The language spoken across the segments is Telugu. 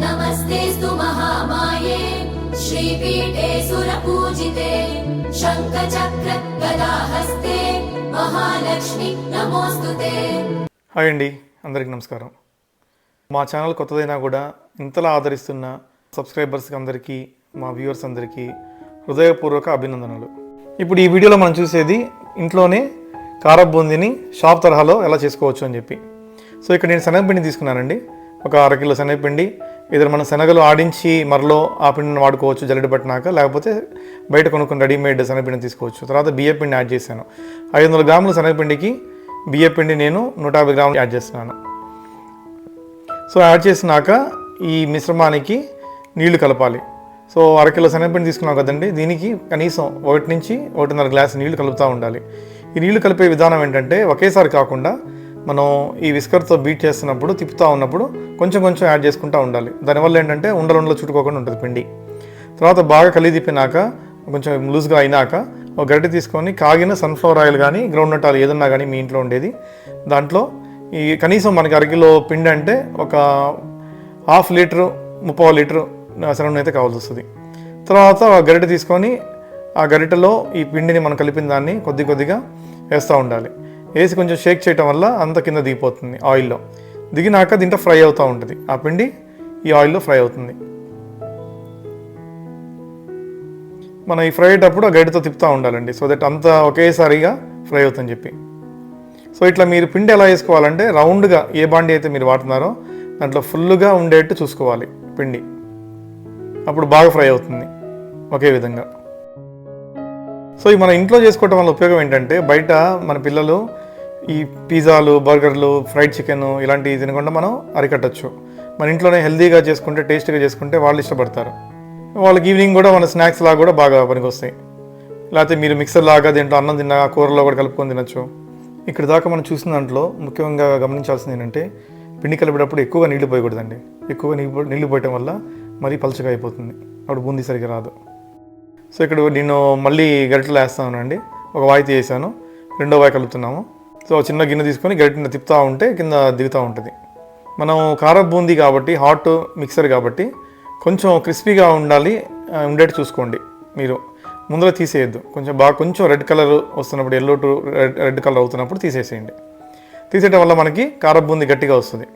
नमस्तेस्तु महामाये श्रीपीठे सुरपूजिते शङ्खचक्र गदाहस्ते महालक्ष्मी नमोस्तुते। హాయ్ అండి, అందరికీ నమస్కారం. మా ఛానల్ కొత్తదైనా కూడా ఇంతలా ఆదరిస్తున్న సబ్స్క్రైబర్స్కి అందరికీ, మా వ్యూవర్స్ అందరికీ హృదయపూర్వక అభినందనలు. ఇప్పుడు ఈ వీడియోలో మనం చూసేది ఇంట్లోనే కారపు బూందీని షాప్ తరహాలో ఎలా చేసుకోవచ్చు అని చెప్పి. సో ఇక్కడ నేను శనగపిండి తీసుకున్నానండి. ఒక 1/2 కిలో శనగపిండి. ఇద్దరు మనం శనగలు ఆడించి మరలో ఆ పిండిని వాడుకోవచ్చు జల్లెడ పట్టినాక, లేకపోతే బయట కొనుక్కుని రెడీమేడ్ శనగపిండిని తీసుకోవచ్చు. తర్వాత బియ్యపిండి యాడ్ చేశాను. 500 గ్రాముల శనగపిండికి బియ్యపిండి నేను 150 గ్రాములు యాడ్ చేస్తున్నాను. సో యాడ్ చేసినాక ఈ మిశ్రమానికి నీళ్లు కలపాలి. సో 1/2 కిలో శనగపిండి తీసుకున్నాం కదండి, దీనికి కనీసం 1 నుంచి 1.5 గ్లాసు నీళ్లు కలుపుతూ ఉండాలి. ఈ నీళ్లు కలిపే విధానం ఏంటంటే ఒకేసారి కాకుండా మనం ఈ విస్కర్తో బీట్ చేస్తున్నప్పుడు, తిప్పుతూ ఉన్నప్పుడు కొంచెం కొంచెం యాడ్ చేసుకుంటూ ఉండాలి. దానివల్ల ఏంటంటే ఉండలు చుట్టుకోకుండా ఉంటుంది పిండి. తర్వాత బాగా కలిగి తిప్పినాక కొంచెం లూజ్గా అయినాక ఒక గరిటె తీసుకొని కాగిన సన్ఫ్లవర్ ఆయిల్ కానీ గ్రౌండ్నట్ ఆయిల్ ఏదన్నా కానీ మీ ఇంట్లో ఉండేది, దాంట్లో ఈ కనీసం మనకి 1/2 కిలో పిండి అంటే ఒక 1/2 లీటరు 3/4 లీటరు శనగనూనె అయితే కావాల్సి వస్తుంది. తర్వాత గరిటె తీసుకొని ఆ గరిటెలో ఈ పిండిని మనం కలిపిన దాన్ని కొద్దిగా వేస్తూ ఉండాలి. వేసి కొంచెం షేక్ చేయటం వల్ల అంత కింద దిగిపోతుంది. ఆయిల్లో దిగినాక దీంట్లో ఫ్రై అవుతూ ఉంటుంది. ఆ పిండి ఈ ఆయిల్లో ఫ్రై అవుతుంది. మనం ఈ ఫ్రై అయ్యేటప్పుడు ఆ గరిటెతో తిప్పుతూ ఉండాలండి, సో దట్ అంతా ఒకేసారిగా ఫ్రై అవుతుందని చెప్పి. సో ఇట్లా మీరు పిండి ఎలా వేసుకోవాలంటే రౌండ్గా ఏ బాండీ అయితే మీరు వాడుతున్నారో దాంట్లో ఫుల్గా ఉండేట్టు చూసుకోవాలి పిండి. అప్పుడు బాగా ఫ్రై అవుతుంది ఒకే విధంగా. సో ఈ మన ఇంట్లో చేసుకోవటం వల్ల ఉపయోగం ఏంటంటే, బయట మన పిల్లలు ఈ పిజ్జాలు, బర్గర్లు, ఫ్రైడ్ చికెన్ ఇలాంటివి తినకుండా మనం అరికట్టచ్చు. మన ఇంట్లోనే హెల్తీగా చేసుకుంటే, టేస్టీగా చేసుకుంటే వాళ్ళు ఇష్టపడతారు. వాళ్ళకి ఈవినింగ్ కూడా మన స్నాక్స్ లాగా కూడా బాగా పనికొస్తాయి. లేకపోతే మీరు మిక్సర్ లాగా దీంట్లో అన్నం తిన్నా కూరలో కూడా కలుపుకొని తినచ్చు. ఇక్కడ దాకా మనం చూసిన దాంట్లో ముఖ్యంగా గమనించాల్సింది ఏంటంటే, పిండి కలిపేటప్పుడు ఎక్కువగా నీళ్లు పోయకూడదండి. ఎక్కువగా నీళ్లు పోయటం వల్ల మరీ పలుచగా అయిపోతుంది, అప్పుడు బూందీ సరిగ్గా రాదు. సో ఇక్కడ నేను మళ్ళీ గరిటెలు వేస్తానండి. ఒక వాయి తీసాను, రెండో వాయి కలుపుతున్నాము. సో చిన్న గిన్నె తీసుకొని గరిటెని తిప్పుతూ ఉంటే కింద దిగుతూ ఉంటుంది. మనం కారపు బూందీ కాబట్టి, హాట్ మిక్సర్ కాబట్టి కొంచెం క్రిస్పీగా ఉండేట్టు చూసుకోండి. మీరు ముందర తీసేయద్దు. కొంచెం రెడ్ కలర్ వస్తున్నప్పుడు, ఎల్లో టు రెడ్ కలర్ అవుతున్నప్పుడు తీసేసేయండి. తీసేయడం వల్ల మనకి కారపు బూందీ గట్టిగా వస్తుంది.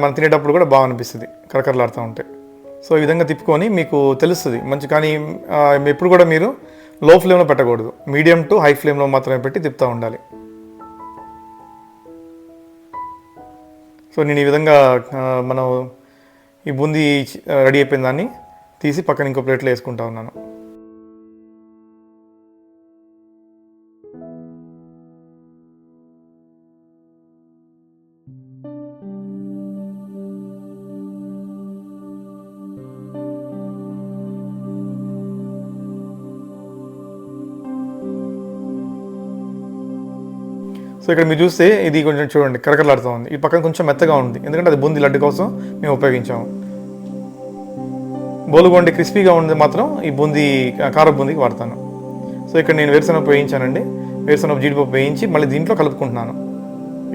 మనం తినేటప్పుడు కూడా బాగా అనిపిస్తుంది కరకరలాడుతూ ఉంటే. సో ఈ విధంగా తిప్పుకొని మీకు తెలుస్తుంది మంచి. కానీ ఎప్పుడు కూడా మీరు లో ఫ్లేమ్లో పెట్టకూడదు, మీడియం టు హై ఫ్లేమ్లో మాత్రమే పెట్టి తిప్పుతూ ఉండాలి. సో నేను ఈ విధంగా మనం ఈ బూందీ రెడీ అయిపోయిన దాన్ని తీసి పక్కన ఇంకో ప్లేట్లో వేసుకుంటా ఉన్నాను. సో ఇక్కడ మీరు చూస్తే ఇది కొంచెం చూడండి కరకరలాడుతూ ఉంది. ఈ పక్కన కొంచెం మెత్తగా ఉంది, ఎందుకంటే అది బూందీ లడ్డు కోసం మేము ఉపయోగించాము. బోలుగొండి క్రిస్పీగా ఉంది మాత్రం ఈ కారపు బూందీకి వాడతాను. సో ఇక్కడ నేను వేరుశనగ వేయించానండి. వేరుశనగ జీడిపప్పు వేయించి మళ్ళీ దీంట్లో కలుపుకుంటున్నాను.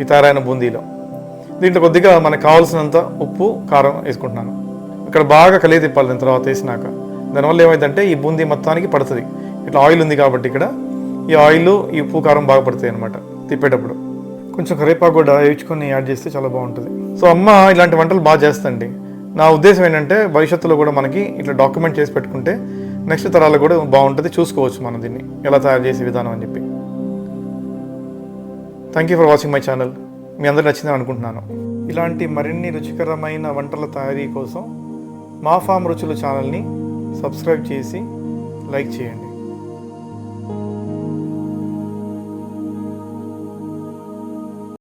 ఈ తయారైన బూందీలో దీంట్లో కొద్దిగా మనకు కావాల్సినంత ఉప్పు, కారం వేసుకుంటున్నాను. ఇక్కడ బాగా కలిగి తిప్పాలి. దాని తర్వాత వేసినాక దానివల్ల ఏమైందంటే ఈ బూందీ మొత్తానికి పడుతుంది. ఇట్లా ఆయిల్ ఉంది కాబట్టి ఇక్కడ ఈ ఆయిల్, ఈ ఉప్పు, కారం బాగా పడుతాయి అనమాట. తిప్పేటప్పుడు కొంచెం కరివేపాకు కూడా వేయించుకొని యాడ్ చేస్తే చాలా బాగుంటుంది. సో అమ్మ ఇలాంటి వంటలు బాగా చేస్తండి. నా ఉద్దేశం ఏంటంటే భవిష్యత్తులో కూడా మనకి ఇట్లా డాక్యుమెంట్ చేసి పెట్టుకుంటే నెక్స్ట్ తరాలకు కూడా బాగుంటుంది, చూసుకోవచ్చు మనం దీన్ని ఎలా తయారు చేసే విధానం అని చెప్పి. Thank you for watching my channel. మీ అందరూ నచ్చిందని అనుకుంటున్నాను. ఇలాంటి మరిన్ని రుచికరమైన వంటల తయారీ కోసం మా ఫామ్ రుచుల ఛానల్ని సబ్స్క్రైబ్ చేసి లైక్ చేయండి.